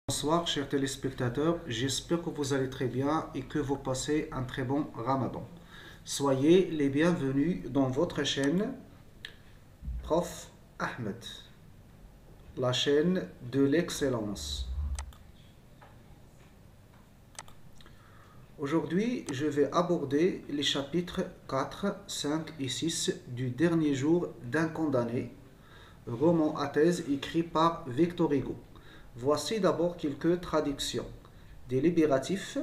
Bonsoir chers téléspectateurs, j'espère que vous allez très bien et que vous passez un très bon Ramadan. Soyez les bienvenus dans votre chaîne Prof Ahmed, la chaîne de l'excellence. Aujourd'hui, je vais aborder les chapitres 4, 5 et 6 du dernier jour d'un condamné, roman à thèse écrit par Victor Hugo. Voici d'abord quelques traductions. Délibératif.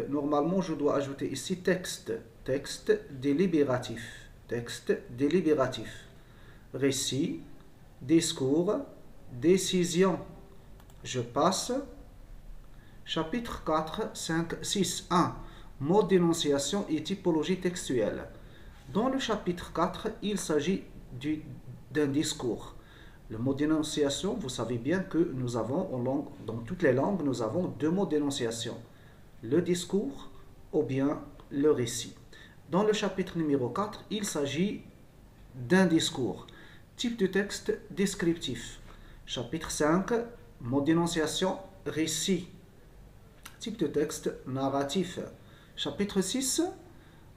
Normalement, je dois ajouter ici texte. Texte délibératif. Texte délibératif. Récit. Discours. Décision. Je passe. Chapitre 4, 5, 6. 1. Mode d'énonciation et typologie textuelle. Dans le chapitre 4, il s'agit d'un discours. Le mot d'énonciation, vous savez bien que nous avons, dans toutes les langues, nous avons deux mots d'énonciation. Le discours ou bien le récit. Dans le chapitre numéro 4, il s'agit d'un discours. Type de texte descriptif. Chapitre 5, mot d'énonciation, récit. Type de texte narratif. Chapitre 6,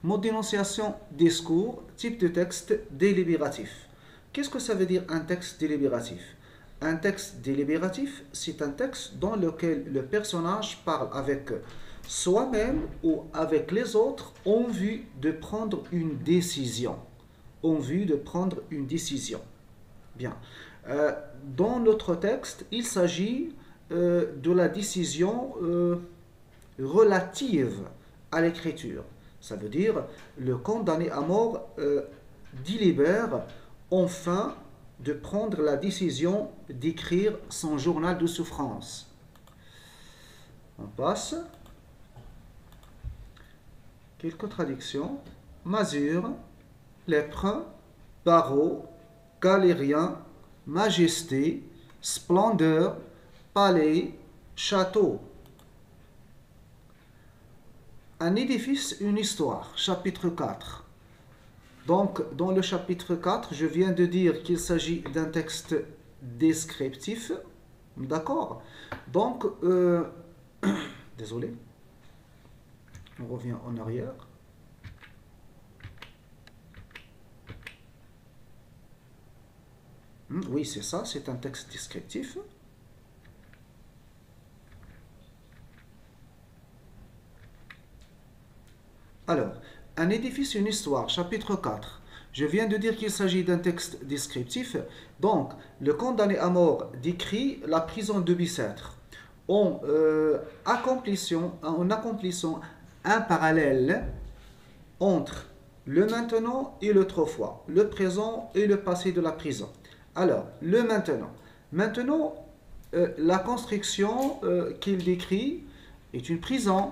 mot d'énonciation, discours. Type de texte délibératif. Qu'est-ce que ça veut dire un texte délibératif? Un texte délibératif, c'est un texte dans lequel le personnage parle avec soi-même ou avec les autres en vue de prendre une décision. En vue de prendre une décision. Bien. Dans notre texte, il s'agit de la décision relative à l'écriture. Ça veut dire le condamné à mort délibère enfin de prendre la décision d'écrire son journal de souffrance. On passe. Quelques traductions. Masure, lèpre, barreau, galérien, majesté, splendeur, palais, château. Un édifice, une histoire. Chapitre 4. Donc, dans le chapitre 4, je viens de dire qu'il s'agit d'un texte descriptif. D'accord? Donc, désolé. On revient en arrière. Oui, c'est ça, c'est un texte descriptif. Alors, un édifice, une histoire, chapitre 4. Je viens de dire qu'il s'agit d'un texte descriptif. Donc, le condamné à mort décrit la prison de Bicêtre en accomplissant un parallèle entre le maintenant et l'autrefois, le présent et le passé de la prison. Alors, le maintenant. Maintenant, la construction qu'il décrit est une prison.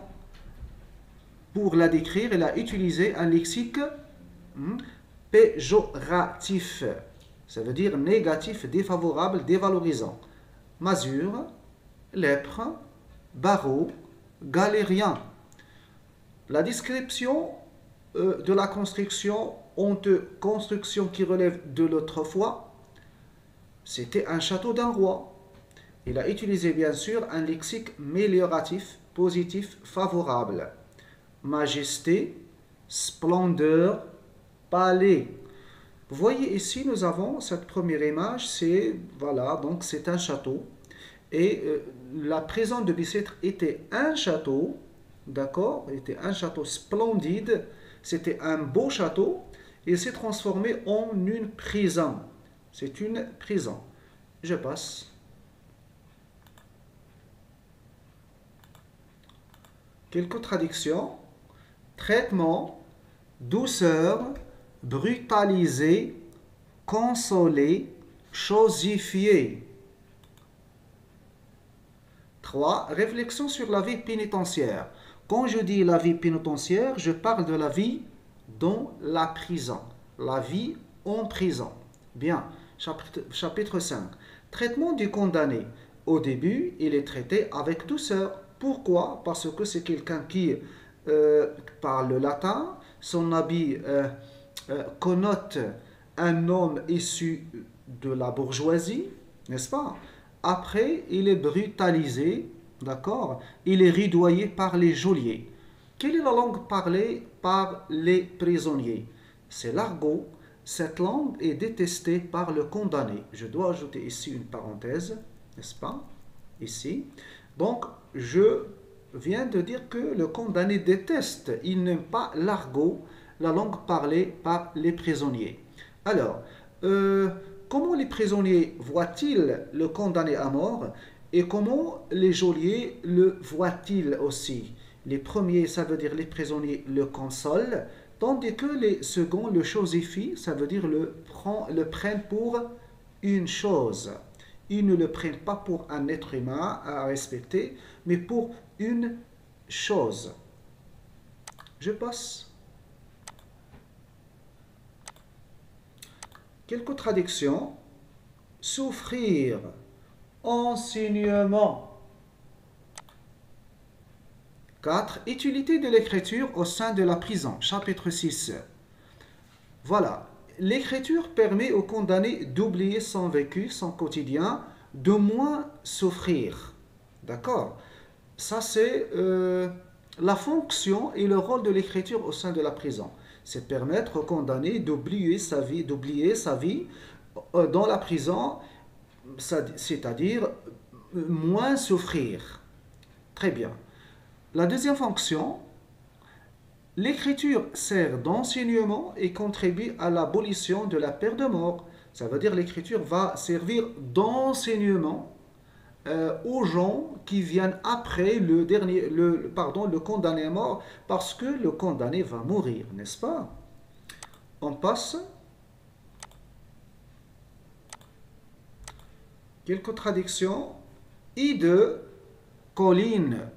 Pour la décrire, il a utilisé un lexique péjoratif. Ça veut dire négatif, défavorable, dévalorisant. Masure, lèpre, barreau, galérien. La description de la construction, construction qui relève de l'autrefois, c'était un château d'un roi. Il a utilisé bien sûr un lexique mélioratif, positif, favorable. Majesté, splendeur, palais. Vous voyez ici, nous avons cette première image, c'est voilà, donc c'est un château. Et la prison de Bicêtre était un château, d'accord, était un château splendide, c'était un beau château. Il s'est transformé en une prison. C'est une prison. Je passe. Quelques traductions. Traitement, douceur, brutaliser, consoler, chosifier. 3. Réflexion sur la vie pénitentiaire. Quand je dis la vie pénitentiaire, je parle de la vie dans la prison. La vie en prison. Bien. Chapitre 5. Traitement du condamné. Au début, il est traité avec douceur. Pourquoi? Parce que c'est quelqu'un qui parle latin, son habit connote un homme issu de la bourgeoisie, n'est-ce pas? après, il est brutalisé, d'accord? Il est ridoyé par les geôliers. Quelle est la langue parlée par les prisonniers? C'est l'argot. Cette langue est détestée par le condamné. Je dois ajouter ici une parenthèse, n'est-ce pas? Ici. Donc, je viens de dire que le condamné déteste, il n'aime pas l'argot, la langue parlée par les prisonniers. Alors, comment les prisonniers voient-ils le condamné à mort et comment les geôliers le voient-ils aussi? Les premiers, ça veut dire les prisonniers, le consolent, tandis que les seconds le chosifient, ça veut dire le prennent pour une chose. Ils ne le prennent pas pour un être humain à respecter, mais pour une chose. Je passe. Quelques traductions. Souffrir, enseignement. 4. Utilité de l'écriture au sein de la prison. Chapitre 6. Voilà. L'écriture permet au condamné d'oublier son vécu, son quotidien, de moins souffrir. D'accord? Ça, c'est la fonction et le rôle de l'écriture au sein de la prison. C'est permettre au condamné d'oublier sa vie dans la prison, c'est-à-dire moins souffrir. Très bien. La deuxième fonction, l'écriture sert d'enseignement et contribue à l'abolition de la peine de mort. Ça veut dire l'écriture va servir d'enseignement aux gens qui viennent après le condamné à mort, parce que le condamné va mourir, n'est-ce pas? On passe. Quelques traductions. Hideux, colline,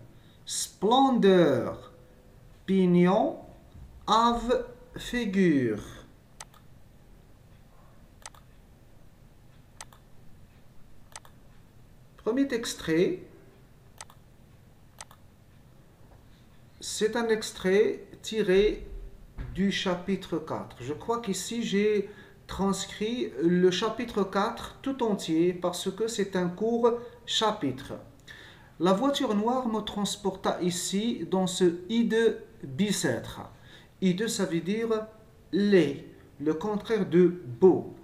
splendeur, pignon, ave, figure. Premier extrait, c'est un extrait tiré du chapitre 4. Je crois qu'ici j'ai transcrit le chapitre 4 tout entier parce que c'est un court chapitre. La voiture noire me transporta ici dans ce hideux bicêtre. Hideux, ça veut dire laid, le contraire de beau.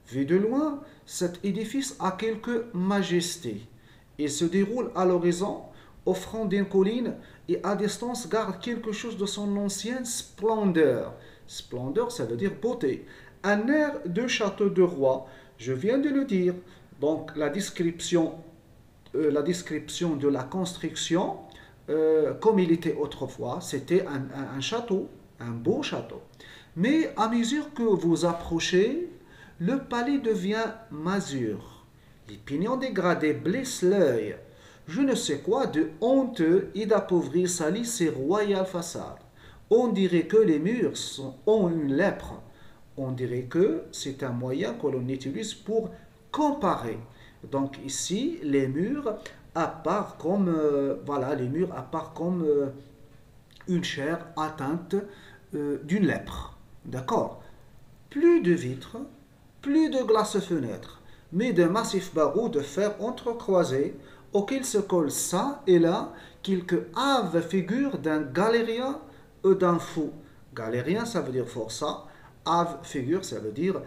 Vu de loin, cet édifice a quelque majesté. Il se déroule à l'horizon, offrant d'une colline et à distance garde quelque chose de son ancienne splendeur. Splendeur, ça veut dire beauté. Un air de château de roi, je viens de le dire. Donc la description de la construction, comme il était autrefois, c'était un château, un beau château. Mais à mesure que vous approchez, le palais devient masure. Les pignons dégradés blessent l'œil. Je ne sais quoi de honteux et d'appauvrir salit ces royales façades. On dirait que les murs ont une lèpre. On dirait que c'est un moyen que l'on utilise pour comparer. Donc ici, les murs apparaissent comme, une chair atteinte d'une lèpre. D'accord? Plus de vitres, plus de glaces fenêtres, mais de massifs barreaux de fer entrecroisés auxquels se collent ça et là quelques haves figures d'un galérien ou d'un fou. Galérien, ça veut dire forçat. Ave figure, ça veut dire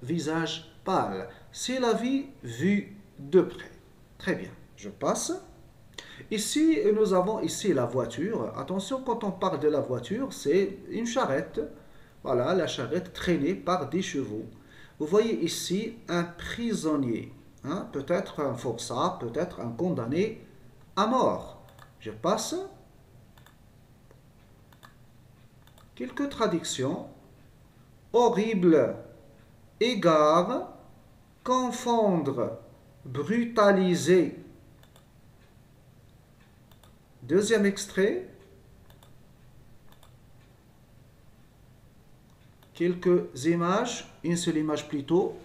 visage pâle. C'est la vie vue de près. Très bien, je passe. Ici, nous avons ici la voiture. Attention, quand on parle de la voiture, c'est une charrette. Voilà, la charrette traînée par des chevaux. Vous voyez ici un prisonnier, hein, peut-être un forçat, peut-être un condamné à mort. Je passe. Quelques traductions. Horrible, égare, confondre, brutaliser. Deuxième extrait. Quelques images, une seule image plutôt.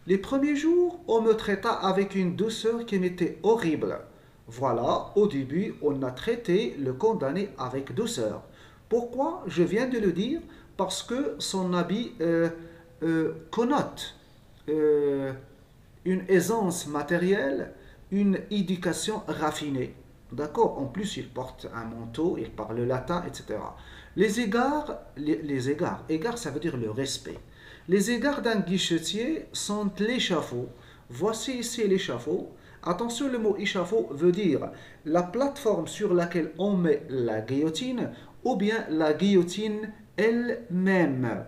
Les premiers jours, on me traita avec une douceur qui m'était horrible. Voilà, au début, on a traité le condamné avec douceur. Pourquoi? Je viens de le dire, parce que son habit connote une aisance matérielle, une éducation raffinée. D'accord? En plus, il porte un manteau, il parle latin, etc. Les égards, égards, ça veut dire le respect. Les égards d'un guichetier sont l'échafaud. Voici ici l'échafaud. Attention, le mot échafaud veut dire la plateforme sur laquelle on met la guillotine ou bien la guillotine elle-même.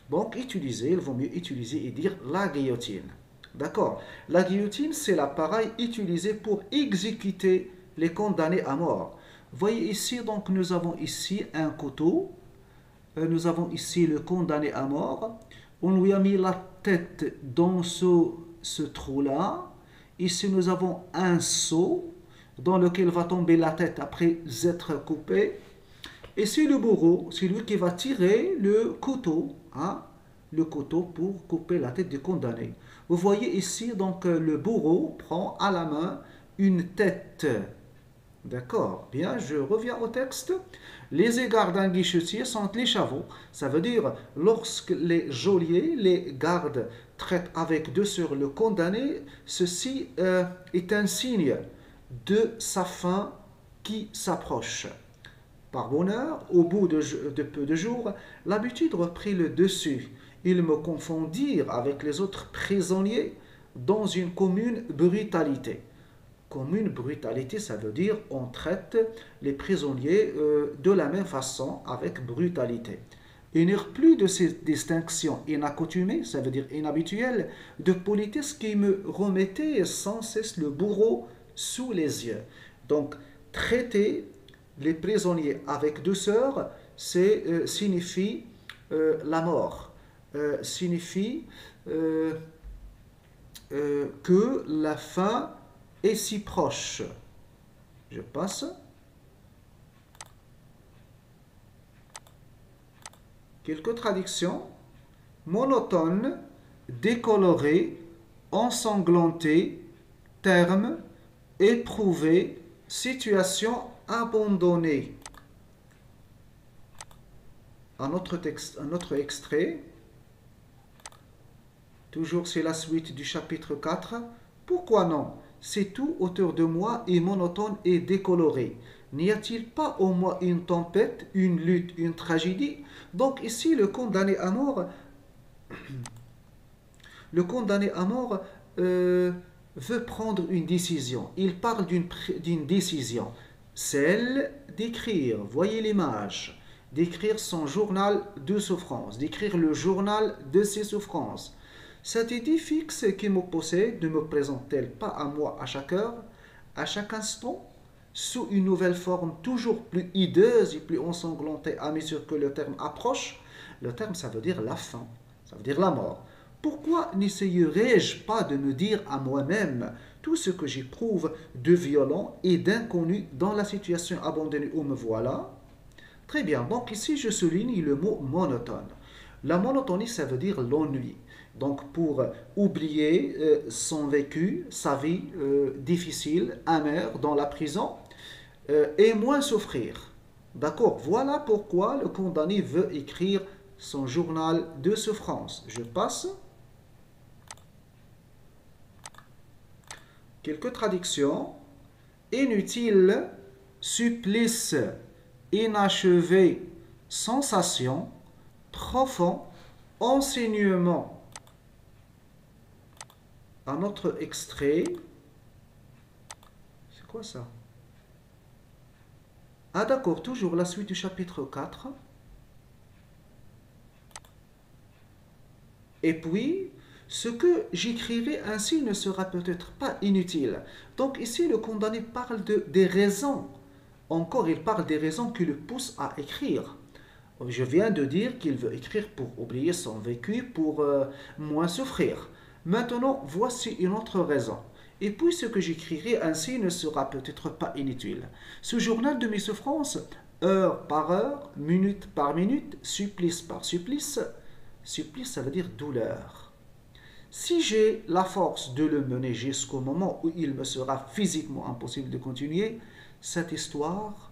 Donc, il vaut mieux utiliser et dire la guillotine. D'accord? La guillotine, c'est l'appareil utilisé pour exécuter les condamnés à mort. Voyez ici, donc, nous avons ici un couteau. Nous avons ici le condamné à mort. On lui a mis la tête dans ce trou-là. Ici, nous avons un seau dans lequel va tomber la tête après être coupée. Et c'est le bourreau, c'est lui qui va tirer le couteau pour couper la tête du condamné. Vous voyez ici, donc, le bourreau prend à la main une tête. D'accord? Bien, je reviens au texte. Les égards d'un guichetier sont l'échafaud. Ça veut dire, lorsque les geôliers, les gardes, traitent avec douceur le condamné, ceci est un signe de sa fin qui s'approche. Par bonheur, au bout de peu de jours, l'habitude reprit le dessus. Ils me confondirent avec les autres prisonniers dans une commune brutalité. Commune brutalité, ça veut dire on traite les prisonniers de la même façon, avec brutalité. Ils n'eurent plus de ces distinctions inaccoutumées, ça veut dire inhabituelles, de politesse qui me remettaient sans cesse le bourreau sous les yeux. Donc, traiter les prisonniers avec douceur, signifie la mort, signifie que la fin est si proche. Je passe. Quelques traductions. Monotone, décoloré, ensanglanté, terme, éprouvé, situation abandonnée. Un autre extrait. Toujours c'est la suite du chapitre 4. Pourquoi non? C'est tout autour de moi est monotone et décoloré. N'y a-t-il pas au moins une tempête, une lutte, une tragédie? Donc ici, le condamné à mort veut prendre une décision. Il parle d'une décision, celle d'écrire, voyez l'image, d'écrire son journal de souffrance, d'écrire le journal de ses souffrances. Cette idée fixe qui me possède ne me présente-t-elle pas à moi à chaque heure, à chaque instant, sous une nouvelle forme toujours plus hideuse et plus ensanglantée à mesure que le terme approche? Le terme, ça veut dire la fin, ça veut dire la mort. Pourquoi n'essayerais-je pas de me dire à moi-même tout ce que j'éprouve de violent et d'inconnu dans la situation abandonnée où me voilà? Très bien, donc ici je souligne le mot monotone. La monotonie, ça veut dire l'ennui. Donc pour oublier son vécu, sa vie difficile, amère dans la prison, et moins souffrir. D'accord? Voilà pourquoi le condamné veut écrire son journal de souffrance. Je passe. Quelques traductions. Inutile, supplice, inachevé, sensation, profond, enseignement. Un autre extrait. C'est quoi ça? Ah d'accord, toujours la suite du chapitre 4. Et puis, ce que j'écrirai ainsi ne sera peut-être pas inutile. Donc ici, le condamné parle des raisons. Encore, il parle des raisons qui le poussent à écrire. Je viens de dire qu'il veut écrire pour oublier son vécu, pour moins souffrir. Maintenant, voici une autre raison. Et puis ce que j'écrirai ainsi ne sera peut-être pas inutile. Ce journal de mes souffrances, heure par heure, minute par minute, supplice par supplice, supplice ça veut dire douleur. Si j'ai la force de le mener jusqu'au moment où il me sera physiquement impossible de continuer, cette histoire,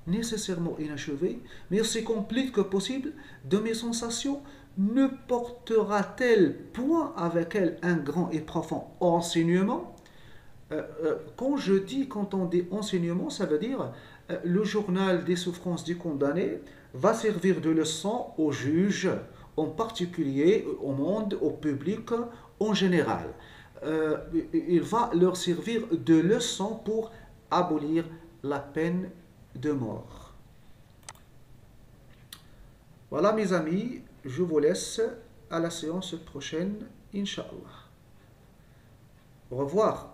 nécessairement inachevée, mais aussi complète que possible, de mes sensations, ne portera-t-elle point avec elle un grand et profond enseignement? Quand on dit enseignement, ça veut dire le journal des souffrances du condamné va servir de leçon aux juges, en particulier au monde, au public en général. Il va leur servir de leçon pour abolir la peine de mort. Voilà mes amis, je vous laisse à la séance prochaine, Inch'Allah. Au revoir.